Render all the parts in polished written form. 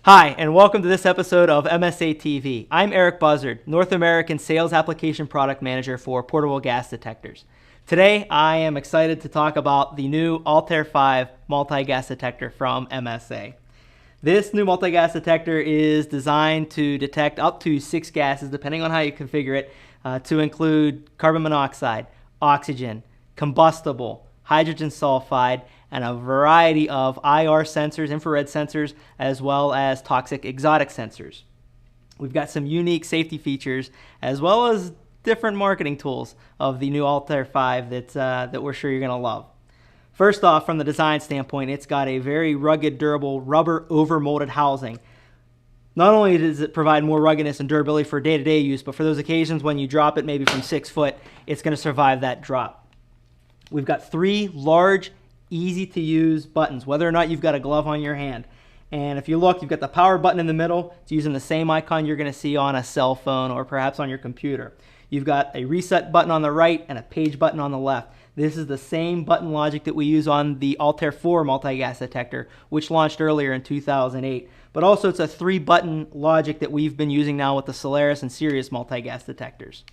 Hi, and welcome to this episode of MSA TV. I'm Eric Buzzard, North American Sales Application Product Manager for portable gas detectors. Today, I am excited to talk about the new Altair 5 multi-gas detector from MSA. This new multi-gas detector is designed to detect up to 6 gases, depending on how you configure it, to include carbon monoxide, oxygen, combustible, hydrogen sulfide, and a variety of IR sensors, infrared sensors, as well as toxic exotic sensors. We've got some unique safety features, as well as different marketing tools of the new Altair 5 that we're sure you're going to love. First off, from the design standpoint, it's got a very rugged, durable, rubber overmolded housing. Not only does it provide more ruggedness and durability for day-to-day use, but for those occasions when you drop it maybe from 6 foot, it's going to survive that drop. We've got 3 large, easy-to-use buttons, whether or not you've got a glove on your hand. And if you look, you've got the power button in the middle. It's using the same icon you're going to see on a cell phone or perhaps on your computer. You've got a reset button on the right and a page button on the left. This is the same button logic that we use on the Altair 4 multi-gas detector, which launched earlier in 2008. But also it's a 3-button logic that we've been using now with the Solaris and Sirius multi-gas detectors.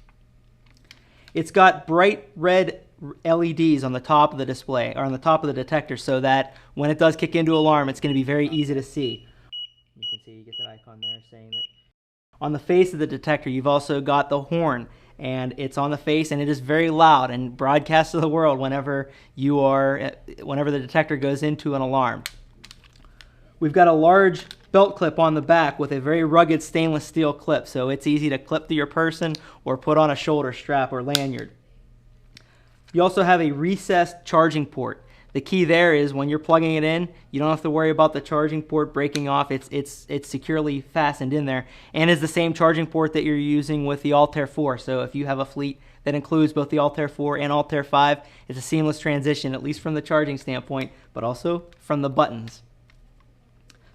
It's got bright red LEDs on the top of the display, or on the top of the detector, so that when it does kick into alarm, it's going to be very easy to see. You can see, you get that icon there saying that. On the face of the detector, you've also got the horn, and it's on the face, and it is very loud and broadcasts to the world whenever the detector goes into an alarm. We've got a large belt clip on the back with a very rugged stainless steel clip, so it's easy to clip to your person or put on a shoulder strap or lanyard. You also have a recessed charging port. The key there is when you're plugging it in, you don't have to worry about the charging port breaking off. It's securely fastened in there, and is the same charging port that you're using with the Altair 4. So if you have a fleet that includes both the Altair 4 and Altair 5, it's a seamless transition, at least from the charging standpoint, but also from the buttons.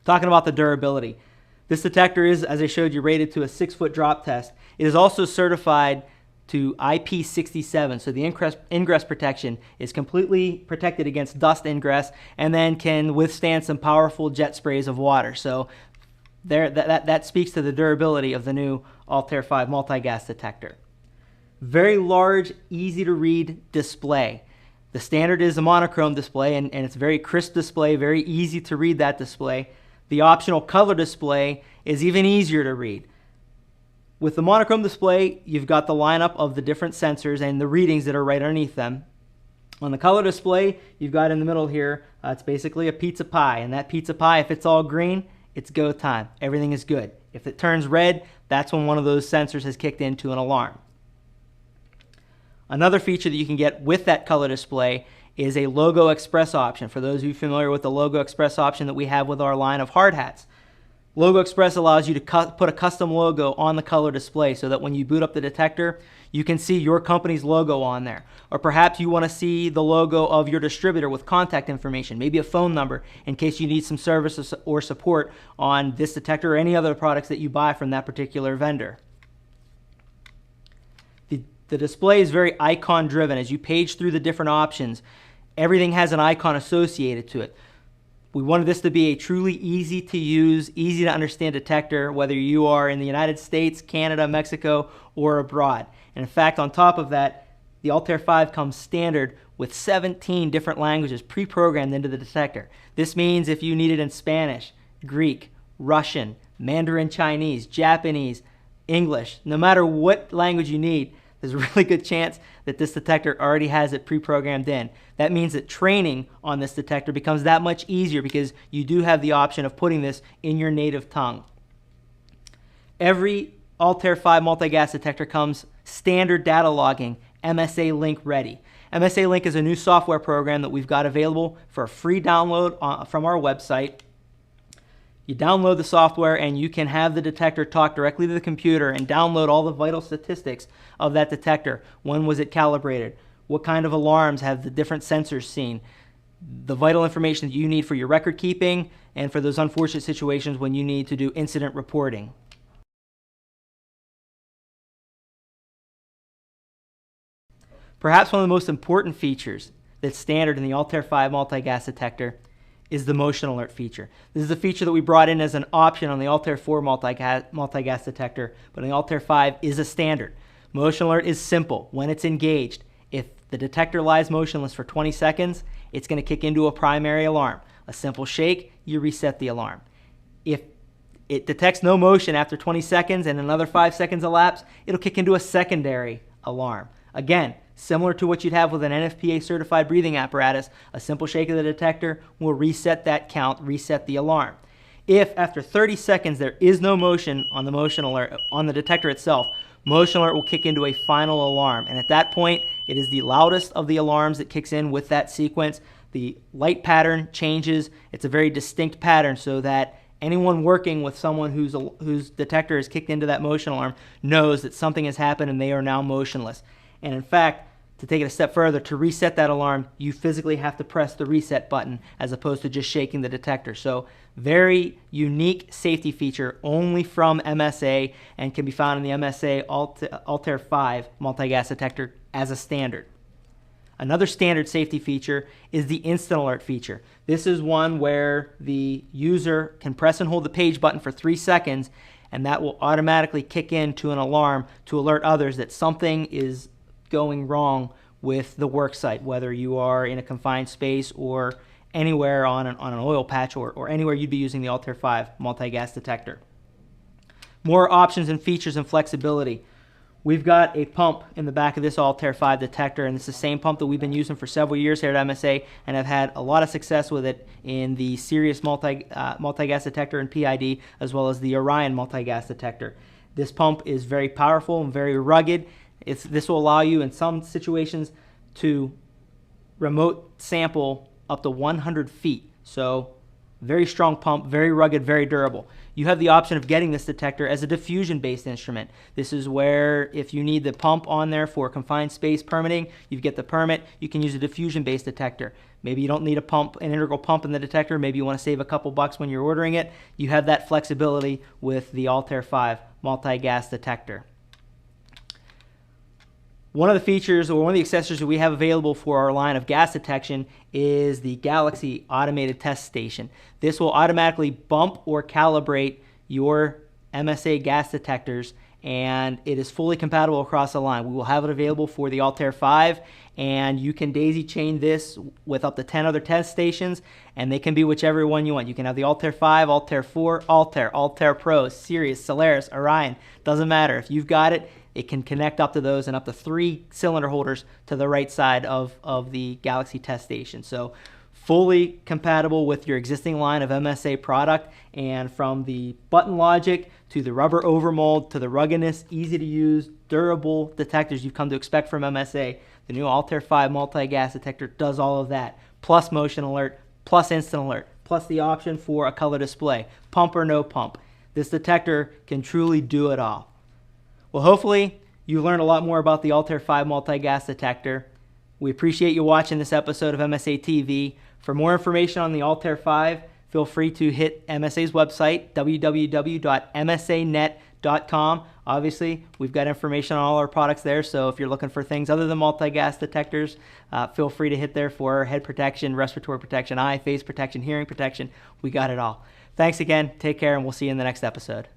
Talking about the durability. This detector is, as I showed you, rated to a 6-foot drop test. It is also certified to IP67, so the ingress protection is completely protected against dust ingress, and then can withstand some powerful jet sprays of water. So that speaks to the durability of the new Altair 5 multi-gas detector. Very large, easy to read display. The standard is a monochrome display, and it's a very crisp display, very easy to read that display. The optional color display is even easier to read. With the monochrome display, you've got the lineup of the different sensors and the readings that are right underneath them. On the color display, you've got in the middle here, it's basically a pizza pie. And that pizza pie, if it's all green, it's go time. Everything is good. If it turns red, that's when one of those sensors has kicked into an alarm. Another feature that you can get with that color display is a Logo Express option. For those of you familiar with the Logo Express option that we have with our line of hard hats. Logo Express allows you to put a custom logo on the color display so that when you boot up the detector, you can see your company's logo on there. Or perhaps you want to see the logo of your distributor with contact information, maybe a phone number in case you need some service or support on this detector or any other products that you buy from that particular vendor. The display is very icon driven. As you page through the different options, everything has an icon associated to it. We wanted this to be a truly easy to use, easy to understand detector, whether you are in the United States, Canada, Mexico, or abroad. And in fact, on top of that, the Altair 5 comes standard with 17 different languages pre-programmed into the detector. This means if you need it in Spanish, Greek, Russian, Mandarin Chinese, Japanese, English, no matter what language you need, there's a really good chance that this detector already has it pre-programmed in. That means that training on this detector becomes that much easier because you do have the option of putting this in your native tongue. Every Altair 5 multi-gas detector comes standard data logging, MSA Link ready. MSA Link is a new software program that we've got available for a free download from our website. You download the software and you can have the detector talk directly to the computer and download all the vital statistics of that detector. When was it calibrated? What kind of alarms have the different sensors seen? The vital information that you need for your record keeping and for those unfortunate situations when you need to do incident reporting. Perhaps one of the most important features that's standard in the Altair 5 multi-gas detector is the motion alert feature. This is a feature that we brought in as an option on the Altair 4 multi-gas detector, but on the Altair 5 is a standard. Motion alert is simple. When it's engaged, if the detector lies motionless for 20 seconds, it's going to kick into a primary alarm. A simple shake, you reset the alarm. If it detects no motion after 20 seconds and another 5 seconds elapse, it'll kick into a secondary alarm. Again, similar to what you'd have with an NFPA certified breathing apparatus, a simple shake of the detector will reset that count, reset the alarm. If after 30 seconds there is no motion on the motion alert on the detector itself, motion alert will kick into a final alarm, and at that point it is the loudest of the alarms that kicks in with that sequence. The light pattern changes. It's a very distinct pattern so that anyone working with someone whose detector is kicked into that motion alarm knows that something has happened and they are now motionless. And in fact, to take it a step further, to reset that alarm, you physically have to press the reset button as opposed to just shaking the detector. So very unique safety feature only from MSA and can be found in the MSA Altair 5 multi-gas detector as a standard. Another standard safety feature is the instant alert feature. This is one where the user can press and hold the page button for 3 seconds, and that will automatically kick into an alarm to alert others that something is going wrong with the work site, whether you are in a confined space or anywhere on an oil patch or anywhere you'd be using the Altair 5 multi-gas detector. More options and features and flexibility. We've got a pump in the back of this Altair 5 detector, and it's the same pump that we've been using for several years here at MSA, and have had a lot of success with it in the Sirius multi-gas detector and PID, as well as the Orion multi-gas detector. This pump is very powerful and very rugged. This will allow you in some situations to remote sample up to 100 feet. So very strong pump, very rugged, very durable. You have the option of getting this detector as a diffusion-based instrument. This is where if you need the pump on there for confined space permitting, you get the permit, you can use a diffusion-based detector. Maybe you don't need a pump, an integral pump in the detector. Maybe you want to save a couple bucks when you're ordering it. You have that flexibility with the Altair 5 multi-gas detector. One of the features or one of the accessories that we have available for our line of gas detection is the Galaxy Automated Test Station. This will automatically bump or calibrate your MSA gas detectors, and it is fully compatible across the line. We will have it available for the Altair 5, and you can daisy chain this with up to 10 other test stations, and they can be whichever one you want. You can have the Altair 5, Altair 4, Altair Pro, Sirius, Solaris, Orion. Doesn't matter. If you've got it, it can connect up to those and up to 3 cylinder holders to the right side of the Galaxy test station. So fully compatible with your existing line of MSA product, and from the button logic to the rubber overmold to the ruggedness, easy to use, durable detectors you've come to expect from MSA, the new Altair 5 multi-gas detector does all of that, plus motion alert, plus instant alert, plus the option for a color display, pump or no pump. This detector can truly do it all. Well, hopefully you learned a lot more about the Altair 5 multi-gas detector. We appreciate you watching this episode of MSA TV. For more information on the Altair 5, feel free to hit MSA's website, www.msanet.com. Obviously, we've got information on all our products there, so if you're looking for things other than multi-gas detectors, feel free to hit there for head protection, respiratory protection, eye, face protection, hearing protection. We got it all. Thanks again. Take care, and we'll see you in the next episode.